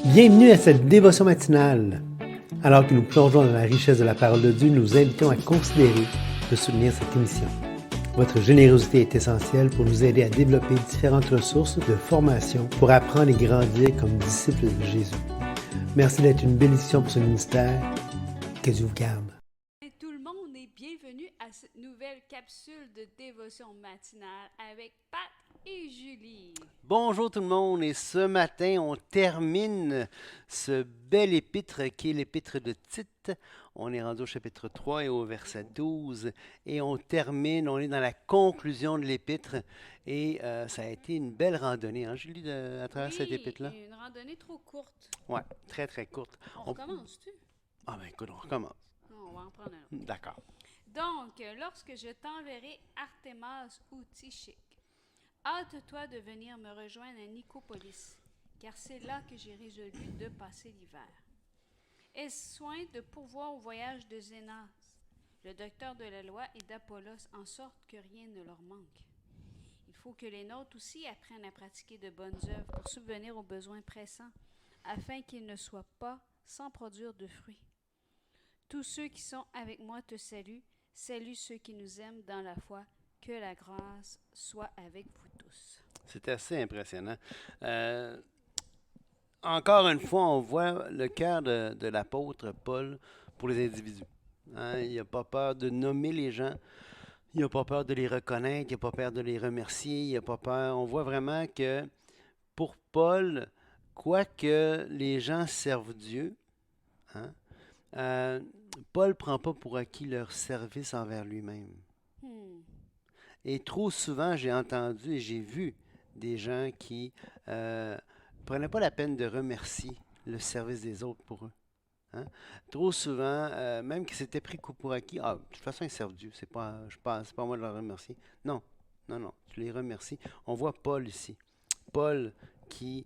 Bienvenue à cette dévotion matinale. Alors que nous plongeons dans la richesse de la parole de Dieu, nous vous invitons à considérer de soutenir cette émission. Votre générosité est essentielle pour nous aider à développer différentes ressources de formation pour apprendre et grandir comme disciples de Jésus. Merci d'être une bénédiction pour ce ministère. Que Dieu vous garde. Tout le monde est bienvenu à cette nouvelle capsule de dévotion matinale avec Pat et Julie. Bonjour tout le monde, et ce matin, on termine ce bel épître qui est l'épître de Tite. On est rendu au chapitre 3 et au verset 12, et on termine, on est dans la conclusion de l'épître, et ça a été une belle randonnée, hein, Julie, à travers cette épître-là? Oui, une randonnée trop courte. Oui, très très courte. On recommence-tu? Ah ben écoute, on recommence. Non, on va en prendre un autre. D'accord. Donc, lorsque je t'enverrai Artémas ou Tychique, hâte-toi de venir me rejoindre à Nicopolis, car c'est là que j'ai résolu de passer l'hiver. Aie soin de pourvoir au voyage de Zénas, le docteur de la loi, et d'Apollos, en sorte que rien ne leur manque. Il faut que les nôtres aussi apprennent à pratiquer de bonnes œuvres pour subvenir aux besoins pressants, afin qu'ils ne soient pas sans produire de fruits. Tous ceux qui sont avec moi te saluent. Salue ceux qui nous aiment dans la foi. Que la grâce soit avec vous tous. C'est assez impressionnant. Encore une fois, on voit le cœur de l'apôtre Paul pour les individus. Hein, il n'a pas peur de nommer les gens, il n'a pas peur de les reconnaître, il n'a pas peur de les remercier, il n'a pas peur. On voit vraiment que pour Paul, quoique les gens servent Dieu, hein, Paul ne prend pas pour acquis leur service envers lui-même. Et trop souvent, j'ai entendu et j'ai vu des gens qui ne prenaient pas la peine de remercier le service des autres pour eux. Hein? Trop souvent, même qu'ils s'étaient pris coup pour acquis, ah, de toute façon, ils servent Dieu, c'est pas à moi de leur remercier. Non, non, non, je les remercie. On voit Paul ici. Paul qui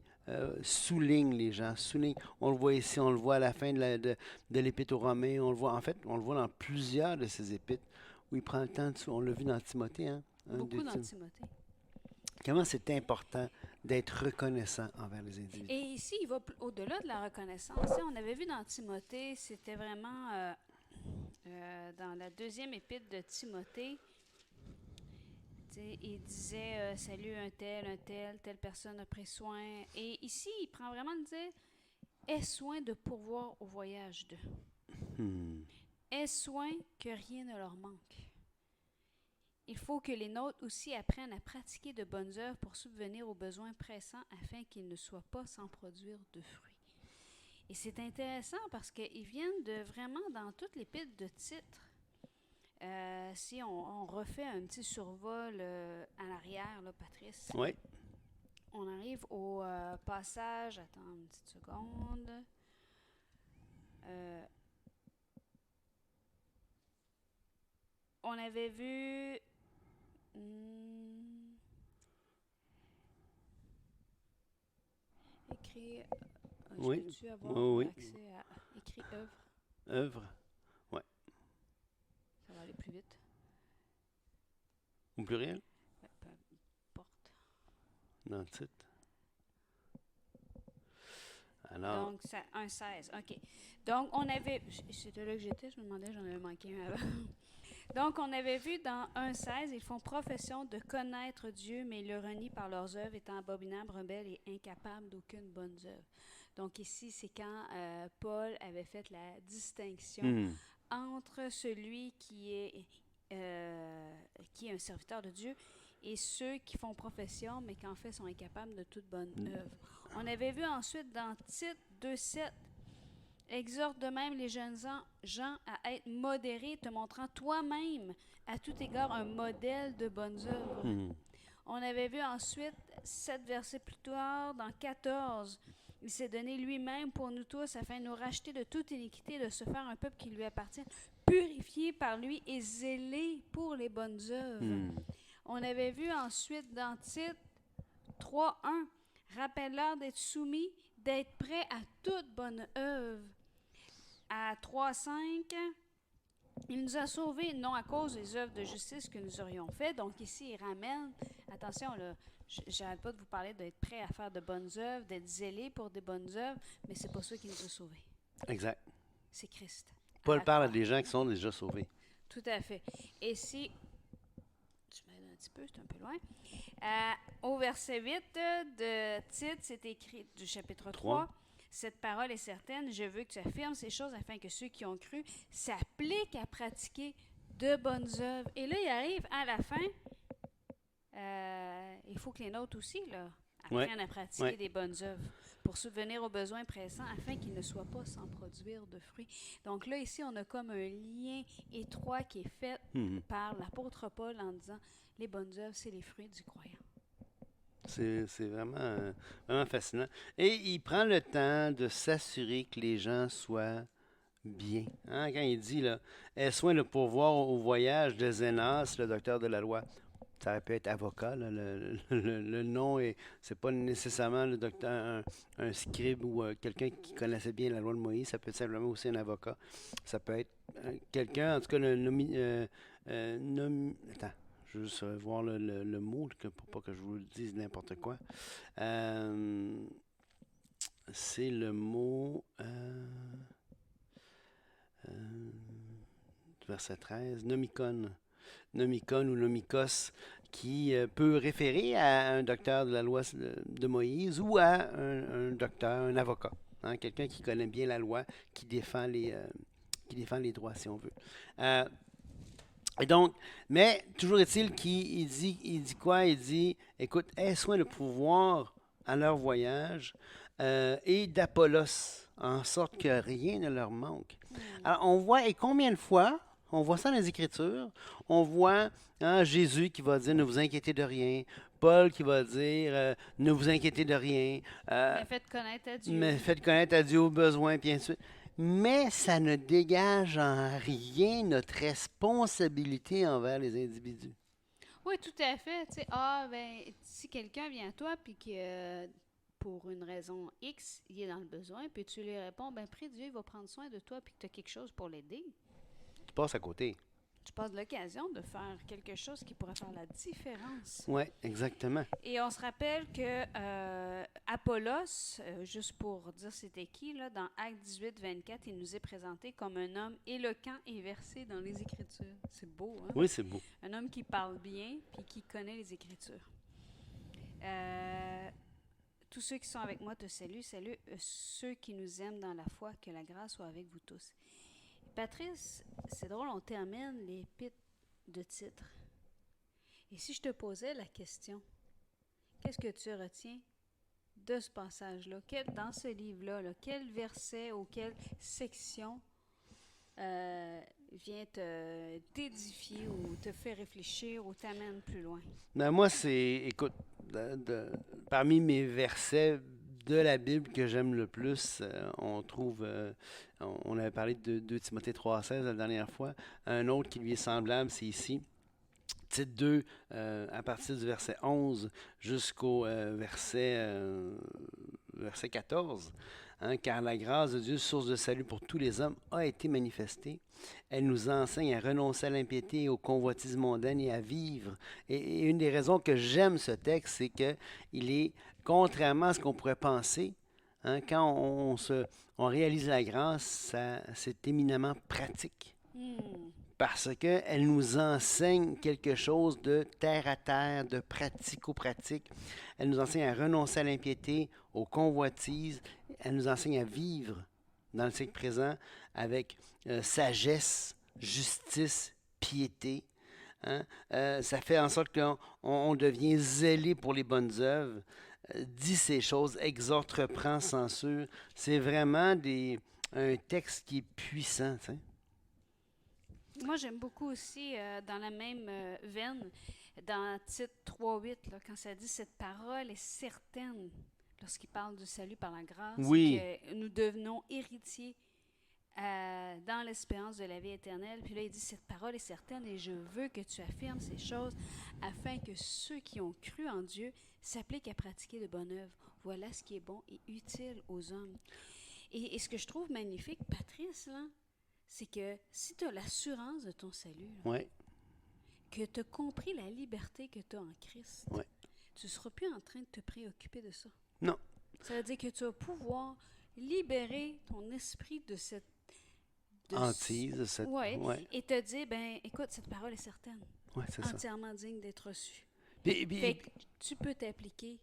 souligne les gens, souligne. On le voit ici, on le voit à la fin de l'épître aux Romains, on le voit, en fait, on le voit dans plusieurs de ses épîtres où il prend le temps, on l'a vu dans Timothée, hein? Beaucoup dans Timothée. Comment c'est important d'être reconnaissant envers les individus. Et ici, il va au-delà de la reconnaissance. On avait vu dans Timothée, c'était vraiment dans la deuxième épître de Timothée, il disait salut telle personne a pris soin. Et ici, il prend vraiment de dire aie soin de pourvoir au voyage d'eux. Aie soin que rien ne leur manque. Il faut que les nôtres aussi apprennent à pratiquer de bonnes œuvres pour subvenir aux besoins pressants afin qu'ils ne soient pas sans produire de fruits. Et c'est intéressant parce qu'ils viennent de vraiment dans toute l'épître de Tite. Si on refait un petit survol à l'arrière, là, Patrice. Oui. On arrive au passage. Attends une petite seconde. On avait vu. Écrit. Oui. Peux-tu avoir accès à écrit œuvre? Œuvre. Oui. Ça va aller plus vite. Au pluriel? Ouais, peu importe. Dans le titre. Alors. Donc, 1,16. OK. Donc, on avait. C'était là que j'étais, je me demandais, j'en avais manqué un avant. Donc, on avait vu dans 1,16, ils font profession de connaître Dieu, mais ils le renient par leurs œuvres, étant abominables, rebelles et incapables d'aucune bonne œuvre. Donc, ici, c'est quand Paul avait fait la distinction entre celui qui est un serviteur de Dieu et ceux qui font profession, mais qui en fait sont incapables de toute bonne œuvre. On avait vu ensuite dans Tite 2,7, exhorte de même les jeunes gens à être modérés, te montrant toi-même à tout égard un modèle de bonnes œuvres. On avait vu ensuite 7 versets plus tard, dans 14, il s'est donné lui-même pour nous tous afin de nous racheter de toute iniquité, de se faire un peuple qui lui appartient, purifié par lui et zélé pour les bonnes œuvres. On avait vu ensuite dans Tite 3.1, rappelle-leur d'être soumis, d'être prêts à toute bonne œuvre. À 3.5, il nous a sauvés non à cause des œuvres de justice que nous aurions fait. Donc ici, il ramène, attention, là, j'arrête pas de vous parler d'être prêt à faire de bonnes œuvres, d'être zélé pour des bonnes œuvres, mais c'est pas ça qui nous a sauvés. Exact. C'est Christ. Paul la parle à croix. des gens qui sont déjà sauvés. Tout à fait. Et si... Je m'aide un petit peu, c'est un peu loin. Au verset 8 de Tite, c'est écrit du chapitre 3. Cette parole est certaine, je veux que tu affirmes ces choses afin que ceux qui ont cru s'appliquent à pratiquer de bonnes œuvres. Et là, il arrive à la fin, il faut que les nôtres aussi là, apprennent à pratiquer des bonnes œuvres pour subvenir aux besoins pressants afin qu'ils ne soient pas sans produire de fruits. Donc là, ici, on a comme un lien étroit qui est fait par l'apôtre Paul en disant les bonnes œuvres, c'est les fruits du croyant. C'est vraiment, vraiment fascinant. Et il prend le temps de s'assurer que les gens soient bien. Hein? Quand il dit, là, aie soin de pourvoir au voyage de Zénas, le docteur de la loi. Ça aurait pu être avocat, là, le nom, c'est pas nécessairement le docteur, un scribe ou quelqu'un qui connaissait bien la loi de Moïse. Ça peut être simplement aussi un avocat. Ça peut être quelqu'un, en tout cas, attends. Je veux juste voir le mot pour pas que je vous dise n'importe quoi. C'est le mot verset 13, nomikon. Nomikon ou nomikos, qui peut référer à un docteur de la loi de Moïse ou à un docteur, un avocat. Hein, quelqu'un qui connaît bien la loi, qui défend les droits, si on veut. Et donc, mais toujours est-il qu'il dit quoi? Il dit, écoute, aie soin de pouvoir à leur voyage et d'Apollos, en sorte que rien ne leur manque. Alors, on voit, et combien de fois, on voit ça dans les Écritures, on voit Jésus qui va dire, ne vous inquiétez de rien, Paul qui va dire, ne vous inquiétez de rien. Mais faites connaître à Dieu. Mais faites connaître à Dieu aux besoins, puis ainsi de suite. Mais ça ne dégage en rien notre responsabilité envers les individus. Oui, tout à fait. Tu sais, si quelqu'un vient à toi puis que pour une raison X, il est dans le besoin, puis tu lui réponds, prie Dieu, il va prendre soin de toi puis que tu as quelque chose pour l'aider. Tu passes à côté. Tu passes l'occasion de faire quelque chose qui pourrait faire la différence. Oui, exactement. Et on se rappelle que Apollos, juste pour dire c'était qui, là, dans Actes 18, 24, il nous est présenté comme un homme éloquent et versé dans les Écritures. C'est beau, hein? Oui, c'est beau. Un homme qui parle bien puis qui connaît les Écritures. Tous ceux qui sont avec moi te saluent. Salut ceux qui nous aiment dans la foi. Que la grâce soit avec vous tous. Patrice, c'est drôle, on termine l'épître de titre. Et si je te posais la question, qu'est-ce que tu retiens de ce passage-là? Dans ce livre-là, quel verset ou quelle section vient t'édifier ou te fait réfléchir ou t'amène plus loin? Moi, écoute, parmi mes versets de la Bible que j'aime le plus, on trouve, on avait parlé de 2 Timothée 3,16 la dernière fois. Un autre qui lui est semblable, c'est ici. Titre 2, à partir du verset 11 jusqu'au verset 14. Hein, car la grâce de Dieu, source de salut pour tous les hommes, a été manifestée. Elle nous enseigne à renoncer à l'impiété et aux convoitises mondaines et à vivre. Et une des raisons que j'aime ce texte, c'est qu'il est, contrairement à ce qu'on pourrait penser, hein, quand on réalise la grâce, c'est éminemment pratique. Parce qu'elle nous enseigne quelque chose de terre à terre, de pratico-pratique. Elle nous enseigne à renoncer à l'impiété, aux convoitises. Elle nous enseigne à vivre dans le siècle présent avec sagesse, justice, piété. Hein? Ça fait en sorte qu'on devient zélé pour les bonnes œuvres, dit ces choses, exhorte, reprend, censure. C'est vraiment un texte qui est puissant. T'sais. Moi, j'aime beaucoup aussi, dans la même veine, dans Tite 3.8, quand ça dit « Cette parole est certaine », lorsqu'il parle du salut par la grâce, oui. Que nous devenons héritiers dans l'espérance de la vie éternelle. Puis là, il dit « Cette parole est certaine et je veux que tu affirmes ces choses afin que ceux qui ont cru en Dieu s'appliquent à pratiquer de bonnes œuvres. Voilà ce qui est bon et utile aux hommes. » Et ce que je trouve magnifique, Patrice, là, c'est que si tu as l'assurance de ton salut, là, que tu as compris la liberté que tu as en Christ, tu ne seras plus en train de te préoccuper de ça. Non. Ça veut dire que tu vas pouvoir libérer ton esprit de cette... Hantise, cette... Ouais, Ouais, et te dire, ben écoute, cette parole est certaine, ouais, c'est ça. entièrement digne d'être reçue. Puis- Fait que tu peux t'appliquer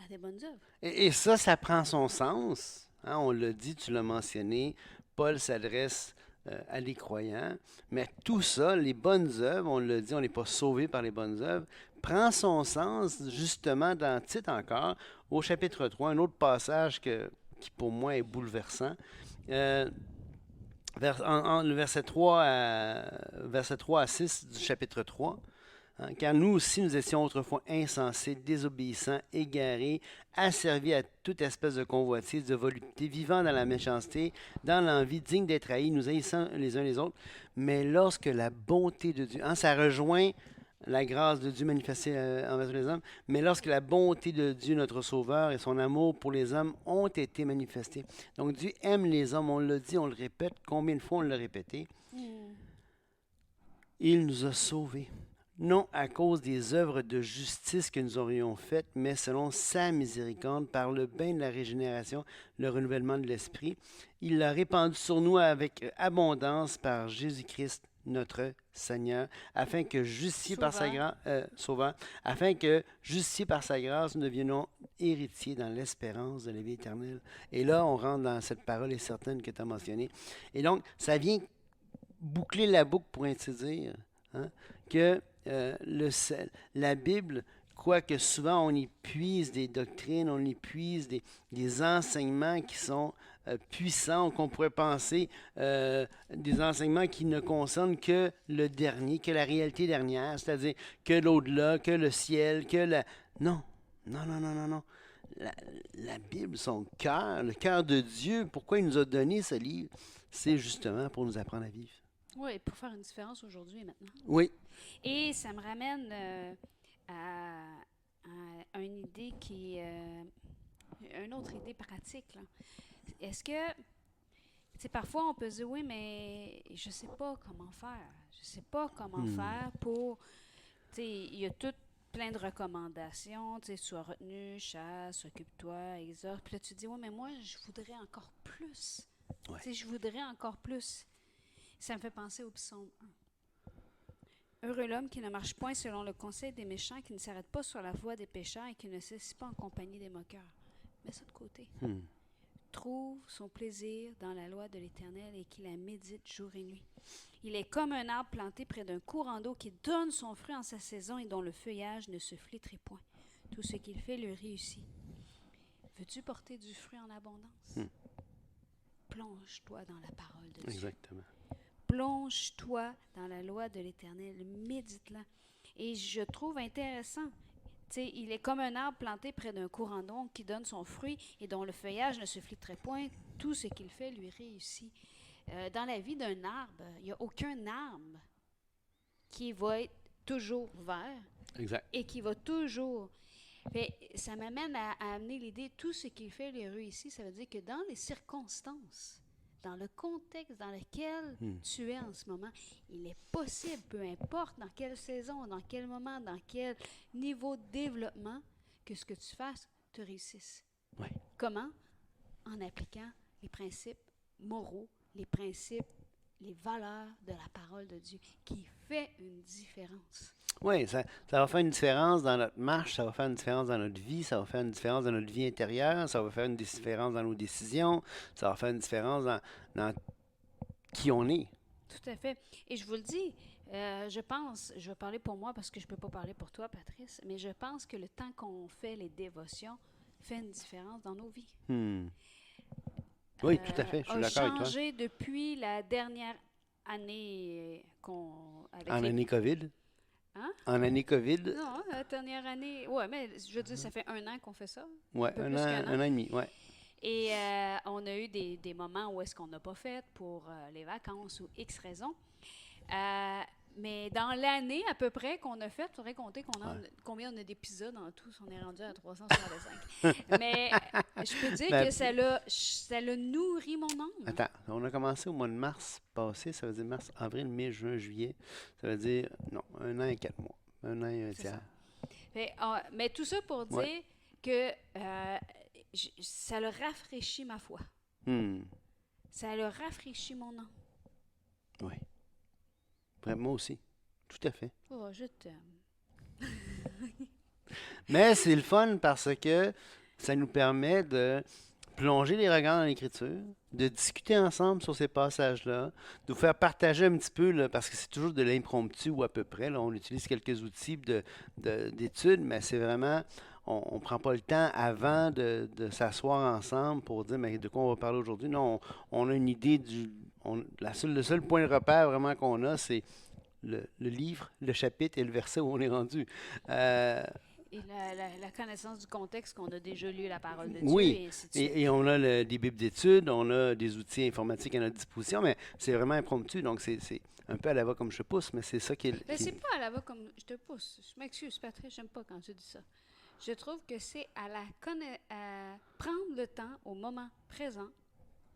à des bonnes œuvres. et ça prend son sens. Hein, on l'a dit, tu l'as mentionné. Paul s'adresse à des croyants. Mais tout ça, les bonnes œuvres, on l'a dit, on n'est pas sauvé par les bonnes œuvres, prend son sens justement dans Tite encore, au chapitre 3, un autre passage qui pour moi est bouleversant. Euh, le verset 3 à 6 du chapitre 3. Hein, car nous aussi, nous étions autrefois insensés, désobéissants, égarés, asservis à toute espèce de convoitise, de volupté, vivant dans la méchanceté, dans l'envie, dignes d'être haïs, nous haïssant les uns les autres. Mais lorsque la bonté de Dieu, hein, ça rejoint la grâce de Dieu manifestée envers tous les hommes, mais lorsque la bonté de Dieu, notre Sauveur, et son amour pour les hommes ont été manifestés. Donc Dieu aime les hommes, on l'a dit, on le répète, combien de fois on l'a répété? Il nous a sauvés. Non à cause des œuvres de justice que nous aurions faites, mais selon sa miséricorde, par le bain de la régénération, le renouvellement de l'esprit. Il l'a répandu sur nous avec abondance par Jésus-Christ, notre Seigneur, afin que justifiés par sa grâce, Sauveur, afin que justifiés par sa grâce, nous deviennons héritiers dans l'espérance de la vie éternelle. Et là, on rentre dans cette parole certaine que tu as mentionnée. Et donc, ça vient boucler la boucle pour ainsi dire, hein, que la Bible, quoique souvent on y puise des doctrines, on y puise des enseignements qui sont puissants, qu'on pourrait penser des enseignements qui ne concernent que le dernier, que la réalité dernière, c'est-à-dire que l'au-delà, que le ciel, que la... Non, non, non, non, non, non. La Bible, son cœur, le cœur de Dieu, pourquoi il nous a donné ce livre, c'est justement pour nous apprendre à vivre. Oui, pour faire une différence aujourd'hui et maintenant. Oui. Et ça me ramène à une idée qui une autre idée pratique, là. Est-ce que, tu sais, parfois on peut se dire, oui, mais je sais pas comment faire. Je sais pas comment faire pour, tu sais, il y a tout plein de recommandations, tu sais, sois retenu, chasse, occupe-toi, exhorte. Puis là, tu te dis, oui, mais moi, je voudrais encore plus. Ouais. Tu sais, je voudrais encore plus. Ça me fait penser au psaume 1. Heureux l'homme qui ne marche point selon le conseil des méchants, qui ne s'arrête pas sur la voie des pécheurs et qui ne s'assied pas en compagnie des moqueurs. Mets ça de côté. Trouve son plaisir dans la loi de l'Éternel et qui la médite jour et nuit. Il est comme un arbre planté près d'un courant d'eau qui donne son fruit en sa saison et dont le feuillage ne se flétrit point. Tout ce qu'il fait le réussit. Veux-tu porter du fruit en abondance? Plonge-toi dans la parole de Dieu. Exactement. Plonge-toi dans la loi de l'Éternel, médite-la. Et je trouve intéressant, tu sais, il est comme un arbre planté près d'un courant d'eau qui donne son fruit et dont le feuillage ne se flétrait point. Tout ce qu'il fait lui réussit. Dans la vie d'un arbre, il n'y a aucun arbre qui va être toujours vert. Exact. Et qui va toujours... Fait, ça m'amène à amener l'idée, tout ce qu'il fait lui réussit. Ça veut dire que dans les circonstances, dans le contexte dans lequel tu es en ce moment, il est possible, peu importe dans quelle saison, dans quel moment, dans quel niveau de développement, que ce que tu fasses te réussisse. Ouais. Comment? En appliquant les principes moraux, les principes, les valeurs de la parole de Dieu, qui fait une différence. Oui, ça va faire une différence dans notre marche, ça va faire une différence dans notre vie, ça va faire une différence dans notre vie intérieure, ça va faire une différence dans nos décisions, ça va faire une différence dans qui on est. Tout à fait. Et je vous le dis, je pense, je vais parler pour moi parce que je ne peux pas parler pour toi, Patrice, mais je pense que le temps qu'on fait les dévotions fait une différence dans nos vies. Oui, tout à fait, je suis d'accord avec toi. A changé depuis la dernière année En année COVID? Hein? En année COVID? Non, la dernière année... Oui, mais je veux dire, ça fait 1 an qu'on fait ça. Oui, un an et demi, oui. Et on a eu des moments où est-ce qu'on n'a pas fait pour les vacances ou X raisons. Mais dans l'année à peu près qu'on a fait, il faudrait compter combien on a d'épisodes en tout. On est rendu à 365. Mais je peux dire que ça l'a nourri mon âme. Attends, on a commencé au mois de mars passé, ça veut dire mars, avril, mai, juin, juillet. Ça veut dire, non, 1 an et 4 mois. 1 an et un tiers. Mais tout ça pour dire Ouais. que ça le rafraîchit ma foi. Hmm. Ça le rafraîchit mon âme. Oui. Vraiment, moi aussi. Tout à fait. Oh, je t'aime. Mais c'est le fun parce que ça nous permet de plonger les regards dans l'Écriture, de discuter ensemble sur ces passages-là, de vous faire partager un petit peu, là, parce que c'est toujours de l'impromptu ou à peu près. Là, on utilise quelques outils d'études, mais c'est vraiment, on ne prend pas le temps avant de s'asseoir ensemble pour dire mais de quoi on va parler aujourd'hui. Non, on a une idée le seul point de repère vraiment qu'on a, c'est le livre, le chapitre et le verset où on est rendu. Euh, Et la connaissance du contexte qu'on a déjà lu la parole de Dieu Oui, et ainsi de suite. et on a des bibles d'études, on a des outils informatiques à notre disposition, mais c'est vraiment impromptu, donc c'est un peu à la va comme je pousse, mais c'est ça qui est... Mais c'est pas à la va comme je te pousse. Je m'excuse, Patrick, j'aime pas quand tu dis ça. Je trouve que c'est à prendre le temps au moment présent,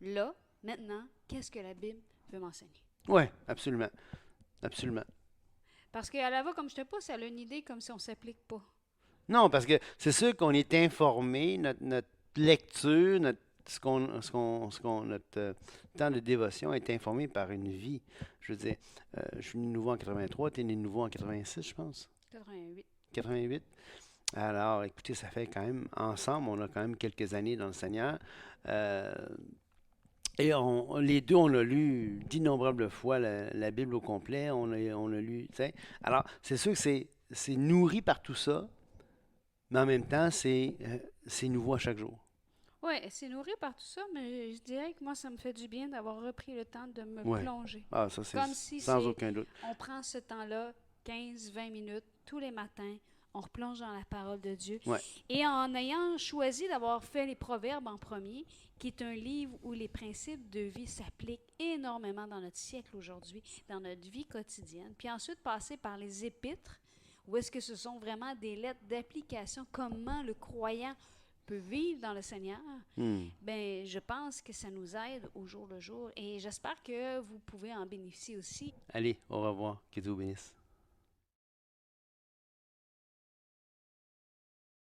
là, maintenant, qu'est-ce que la Bible veut m'enseigner. Oui, absolument, absolument. Parce qu'à la va comme je te pousse, elle a une idée comme si on s'applique pas. Non, parce que c'est sûr qu'on est informé, notre lecture, notre temps de dévotion est informé par une vie. Je veux dire, je suis né nouveau en 83, tu es né nouveau en 86, je pense. 88. 88. Alors, écoutez, ça fait quand même, ensemble, on a quand même quelques années dans le Seigneur. Euh, et les deux, on a lu d'innombrables fois la Bible au complet. On a lu, tu sais. Alors, c'est sûr que c'est nourri par tout ça, mais en même temps, c'est nouveau à chaque jour. Oui, c'est nourri par tout ça, mais je dirais que moi, ça me fait du bien d'avoir repris le temps de me Ouais. plonger. Ah, ça, c'est Comme si sans c'est, aucun doute. on prend ce temps-là, 15-20 minutes, tous les matins, on replonge dans la parole de Dieu. Ouais. Et en ayant choisi d'avoir fait les Proverbes en premier, qui est un livre où les principes de vie s'appliquent énormément dans notre siècle aujourd'hui, dans notre vie quotidienne, puis ensuite passer par les épîtres, où est-ce que ce sont vraiment des lettres d'application, comment le croyant peut vivre dans le Seigneur, Hmm. ben, je pense que ça nous aide au jour le jour et j'espère que vous pouvez en bénéficier aussi. Allez, au revoir. Que Dieu vous bénisse.